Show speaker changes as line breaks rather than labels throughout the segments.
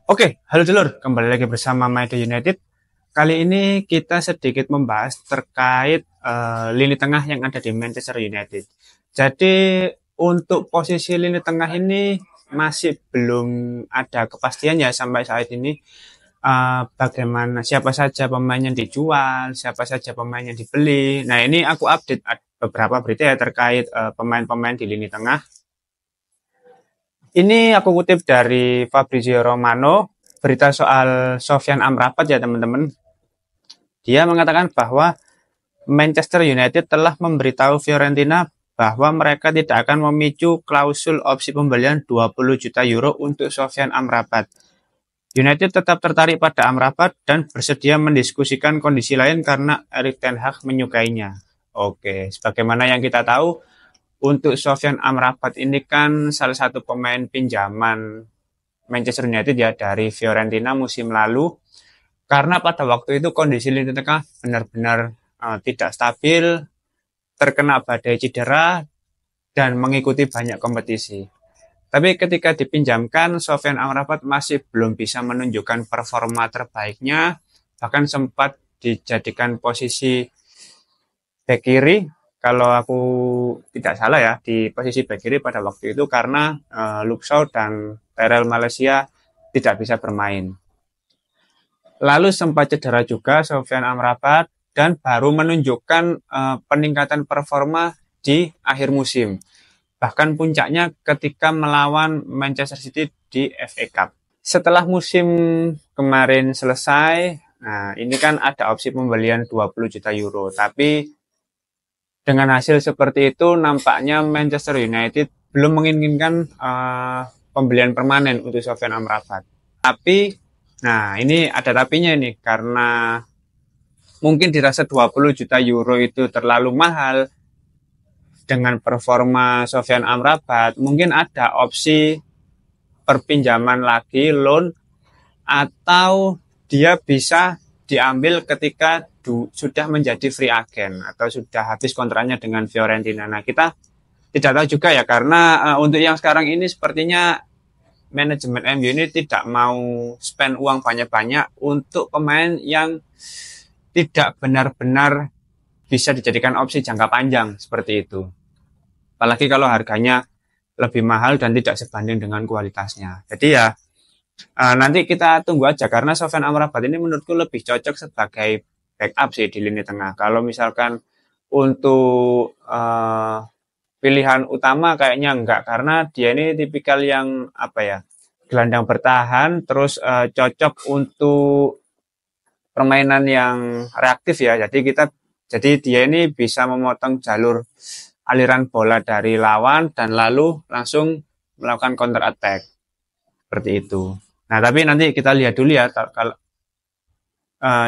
Oke, halo dulur, kembali lagi bersama Maeda United. Kali ini kita sedikit membahas terkait lini tengah yang ada di Manchester United. Jadi untuk posisi lini tengah ini masih belum ada kepastian ya sampai saat ini. Bagaimana siapa saja pemain yang dijual, siapa saja pemain yang dibeli. Nah ini aku update beberapa berita ya terkait pemain-pemain di lini tengah. Ini aku kutip dari Fabrizio Romano, berita soal Sofyan Amrabat ya teman-teman. Dia mengatakan bahwa Manchester United telah memberitahu Fiorentina bahwa mereka tidak akan memicu klausul opsi pembelian 20 juta euro untuk Sofyan Amrabat. United tetap tertarik pada Amrabat dan bersedia mendiskusikan kondisi lain karena Erik ten Hag menyukainya. Oke, sebagaimana yang kita tahu, untuk Sofyan Amrabat ini kan salah satu pemain pinjaman Manchester United ya dari Fiorentina musim lalu, karena pada waktu itu kondisi lini tengah benar-benar tidak stabil, terkena badai cedera dan mengikuti banyak kompetisi. Tapi ketika dipinjamkan, Sofyan Amrabat masih belum bisa menunjukkan performa terbaiknya, bahkan sempat dijadikan posisi back kiri kalau aku tidak salah ya di posisi back kiri pada waktu itu karena Luke Shaw dan Tyrell Malaysia tidak bisa bermain. Lalu sempat cedera juga Sofyan Amrabat dan baru menunjukkan peningkatan performa di akhir musim. Bahkan puncaknya ketika melawan Manchester City di FA Cup. Setelah musim kemarin selesai, nah ini kan ada opsi pembelian 20 juta euro, tapi dengan hasil seperti itu, nampaknya Manchester United belum menginginkan pembelian permanen untuk Sofyan Amrabat. Tapi, nah ini ada tapinya ini, karena mungkin dirasa 20 juta euro itu terlalu mahal dengan performa Sofyan Amrabat, mungkin ada opsi perpinjaman lagi, loan, atau dia bisa diambil ketika sudah menjadi free agent atau sudah habis kontraknya dengan Fiorentina. Nah, kita tidak tahu juga ya karena untuk yang sekarang ini sepertinya manajemen MU ini tidak mau spend uang banyak-banyak untuk pemain yang tidak benar-benar bisa dijadikan opsi jangka panjang seperti itu. Apalagi kalau harganya lebih mahal dan tidak sebanding dengan kualitasnya. Jadi ya nanti kita tunggu aja karena Sofyan Amrabat ini menurutku lebih cocok sebagai backup sih di lini tengah. Kalau misalkan untuk pilihan utama kayaknya enggak karena dia ini tipikal yang apa ya gelandang bertahan terus cocok untuk permainan yang reaktif ya. Jadi dia ini bisa memotong jalur aliran bola dari lawan dan lalu langsung melakukan counter attack seperti itu. Nah tapi nanti kita lihat dulu ya kalau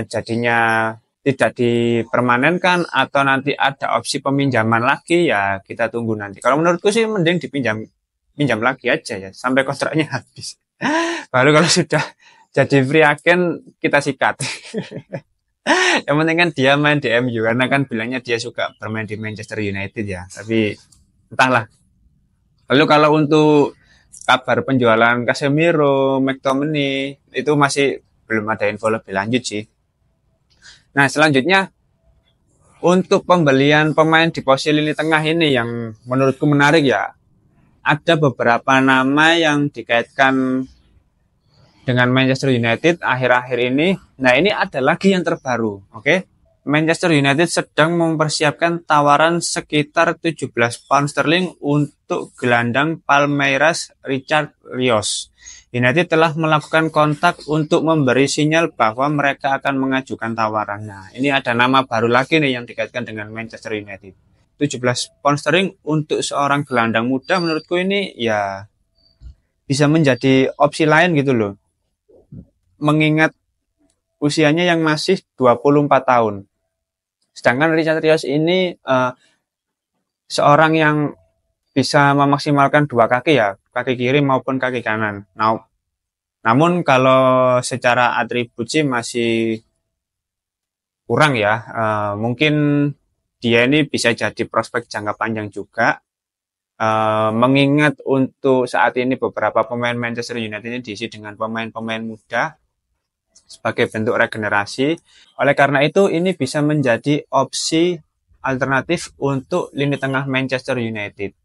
jadinya tidak dipermanenkan atau nanti ada opsi peminjaman lagi ya kita tunggu nanti. Kalau menurutku sih mending pinjam lagi aja ya sampai kontraknya habis. Baru kalau sudah jadi free agent kita sikat. Yang penting kan dia main di MU karena kan bilangnya dia suka bermain di Manchester United ya. Tapi entahlah. Lalu kalau untuk kabar penjualan Casemiro, McTominay itu masih belum ada info lebih lanjut sih. Nah selanjutnya untuk pembelian pemain di posisi lini tengah ini yang menurutku menarik ya. Ada beberapa nama yang dikaitkan dengan Manchester United akhir-akhir ini. Nah ini ada lagi yang terbaru, oke? Manchester United sedang mempersiapkan tawaran sekitar 17 pound sterling untuk gelandang Palmeiras Richard Rios. United telah melakukan kontak untuk memberi sinyal bahwa mereka akan mengajukan tawaran. Nah, ini ada nama baru lagi nih yang dikaitkan dengan Manchester United. 17 pound sterling untuk seorang gelandang muda menurutku ini ya bisa menjadi opsi lain gitu loh. Mengingat usianya yang masih 24 tahun. Sedangkan Richard Rios ini seorang yang bisa memaksimalkan dua kaki ya, kaki kiri maupun kaki kanan. Namun kalau secara atribut sih masih kurang ya. Mungkin dia ini bisa jadi prospek jangka panjang juga. Mengingat untuk saat ini beberapa pemain Manchester United ini diisi dengan pemain-pemain muda sebagai bentuk regenerasi. Oleh karena itu, ini bisa menjadi opsi alternatif untuk lini tengah Manchester United.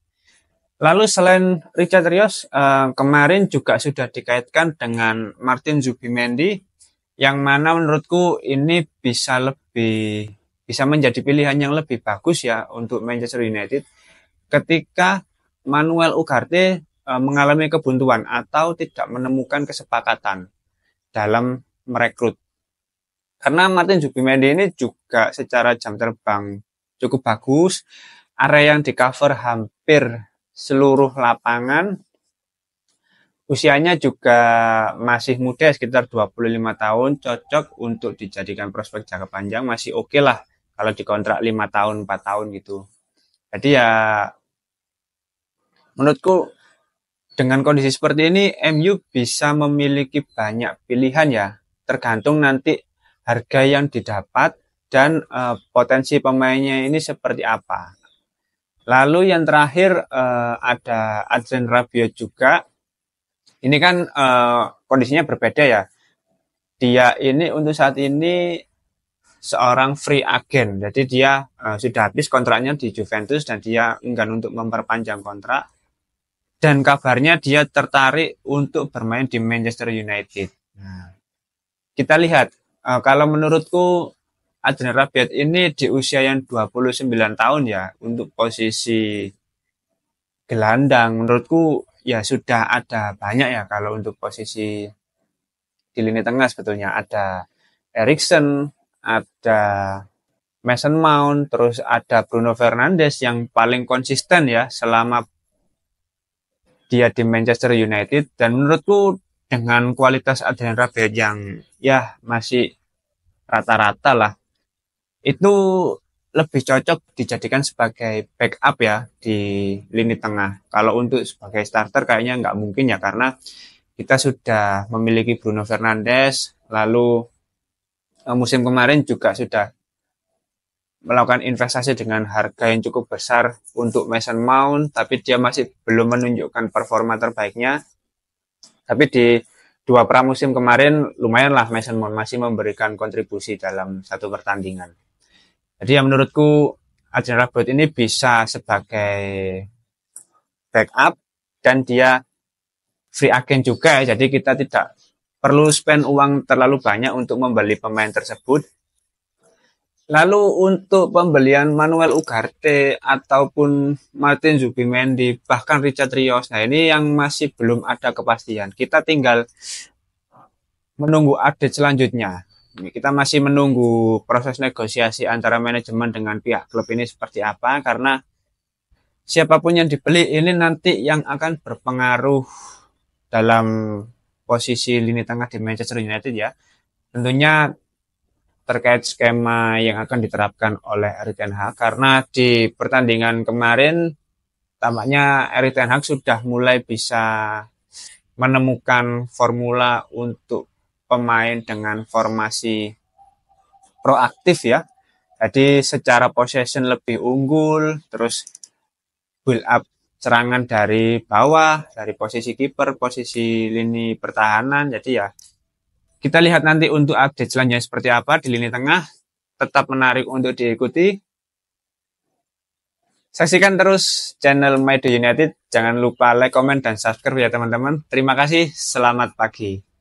Lalu selain Richard Rios, kemarin juga sudah dikaitkan dengan Martin Zubimendi, yang mana menurutku ini bisa menjadi pilihan yang lebih bagus ya untuk Manchester United ketika Manuel Ugarte mengalami kebuntuan atau tidak menemukan kesepakatan dalam merekrut. Karena Martin Zubimendi ini juga secara jam terbang cukup bagus, area yang di cover hampir seluruh lapangan, usianya juga masih muda sekitar 25 tahun, cocok untuk dijadikan prospek jangka panjang, masih oke lah kalau dikontrak 5 tahun, 4 tahun gitu. Jadi ya menurutku dengan kondisi seperti ini MU bisa memiliki banyak pilihan ya, tergantung nanti harga yang didapat dan potensi pemainnya ini seperti apa. Lalu yang terakhir ada Adrien Rabiot juga. Ini kan kondisinya berbeda ya. Dia ini untuk saat ini seorang free agent. Jadi dia sudah habis kontraknya di Juventus dan dia enggan untuk memperpanjang kontrak. Dan kabarnya dia tertarik untuk bermain di Manchester United. Nah, kita lihat, kalau menurutku Adrien Rabiot ini di usia yang 29 tahun ya, untuk posisi gelandang, menurutku ya sudah ada banyak ya kalau untuk posisi di lini tengah sebetulnya. Ada Eriksen, ada Mason Mount, terus ada Bruno Fernandes yang paling konsisten ya selama dia di Manchester United, dan menurutku dengan kualitas Adrien Rabiot yang ya masih rata-rata lah, itu lebih cocok dijadikan sebagai backup ya di lini tengah. Kalau untuk sebagai starter kayaknya nggak mungkin ya, karena kita sudah memiliki Bruno Fernandes, lalu musim kemarin juga sudah melakukan investasi dengan harga yang cukup besar untuk Mason Mount, tapi dia masih belum menunjukkan performa terbaiknya. Tapi di 2 pramusim kemarin lumayanlah Mason Mount masih memberikan kontribusi dalam satu pertandingan. Jadi ya menurutku Adrien Rabiot ini bisa sebagai backup dan dia free agent juga ya. Jadi kita tidak perlu spend uang terlalu banyak untuk membeli pemain tersebut. Lalu untuk pembelian Manuel Ugarte ataupun Martin Zubimendi, bahkan Richard Rios, nah ini yang masih belum ada kepastian. Kita tinggal menunggu update selanjutnya. Kita masih menunggu proses negosiasi antara manajemen dengan pihak klub ini seperti apa, karena siapapun yang dibeli ini nanti yang akan berpengaruh dalam posisi lini tengah di Manchester United ya. Tentunya terkait skema yang akan diterapkan oleh Erik ten Hag, karena di pertandingan kemarin tampaknya Erik ten Hag sudah mulai bisa menemukan formula untuk pemain dengan formasi proaktif ya. Jadi secara possession lebih unggul, terus build up serangan dari bawah, dari posisi kiper, posisi lini pertahanan. Jadi ya kita lihat nanti untuk update selanjutnya seperti apa di lini tengah. Tetap menarik untuk diikuti. Saksikan terus channel My The United. Jangan lupa like, comment, dan subscribe ya teman-teman. Terima kasih. Selamat pagi.